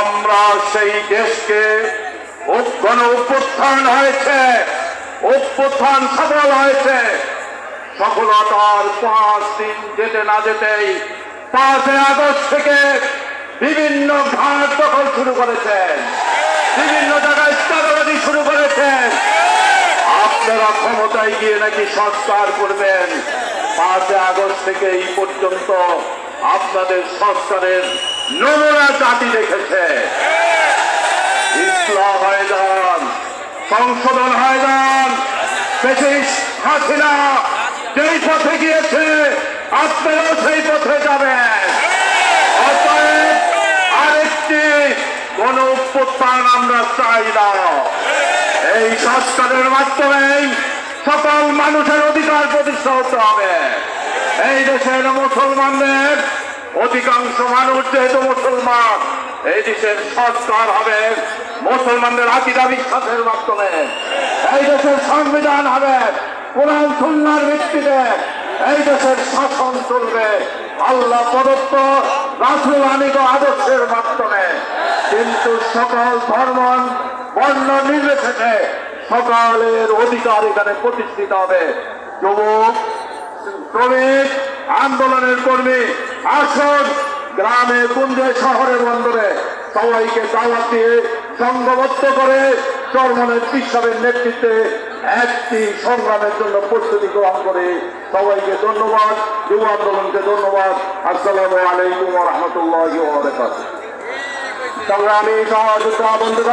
আমরা সেই দেশকে গণ অভ্যুত্থান হয়েছে, অভ্যুত্থান সফল হয়েছে। সফলতার 5 দিন যেতে না যেতেই 5 আগস্ট থেকে বিভিন্ন ঘাট দখল শুরু করেছেন, বিভিন্ন জায়গায় চাঁদাবাজি শুরু করেছেন। আপনারা ক্ষমতায় গিয়ে নাকি সংস্কার করবেন। 5 আগস্ট থেকে এই পর্যন্ত আপনাদের সংস্কারের নমুনা জাতি দেখেছে। ইসলাম হয়ে যান, সংশোধন হয়ে যান। ফ্যাসিস্ট হাসিনা যেই পথে গিয়েছে আপনারাও সেই পথে যাবেন। অতএব আরেকটি গণ অভ্যুত্থান আমরা চাই না। এই সংস্কারের মাধ্যমেই সকল মানুষের অধিকার প্রতিষ্ঠা হতে হবে। এই দেশের মুসলমানদের অধিকাংশ মানুষ যেহেতু মুসলমান, এই দেশের সংস্কার হবে মুসলমানদের আকীদা বিশ্বাসের মাধ্যমে। এই দেশের সংবিধান হবে কোরআন সুন্নাহর ভিত্তিতে। এই দেশের শাসন চলবে আল্লাহ প্রদত্ত রাসূলানিক আদর্শের মাধ্যমে। কিন্তু সকল ধর্ম বর্ণ নির্বিশেষে সকলের অধিকার এখানে প্রতিষ্ঠিত হবে। যুবক, শ্রমিক, আন্দোলনের কর্মী, আসন গ্রামে গঞ্জে শহরে বন্দরে সবাইকে দাওয়াত দিয়ে সংঘবদ্ধ করে চরমনের পিসাবের নেতৃত্বে একটি সংগ্রামের জন্য প্রস্তুতি গ্রহণ করে সবাইকে ধন্যবাদ, যুব আন্দোলনকে ধন্যবাদ। আসসালামু আলাইকুম ওয়া রাহমাতুল্লাহি ওয়া বারাকাতুহু। সংগ্রামী সহযোদ্ধা বন্ধুরা।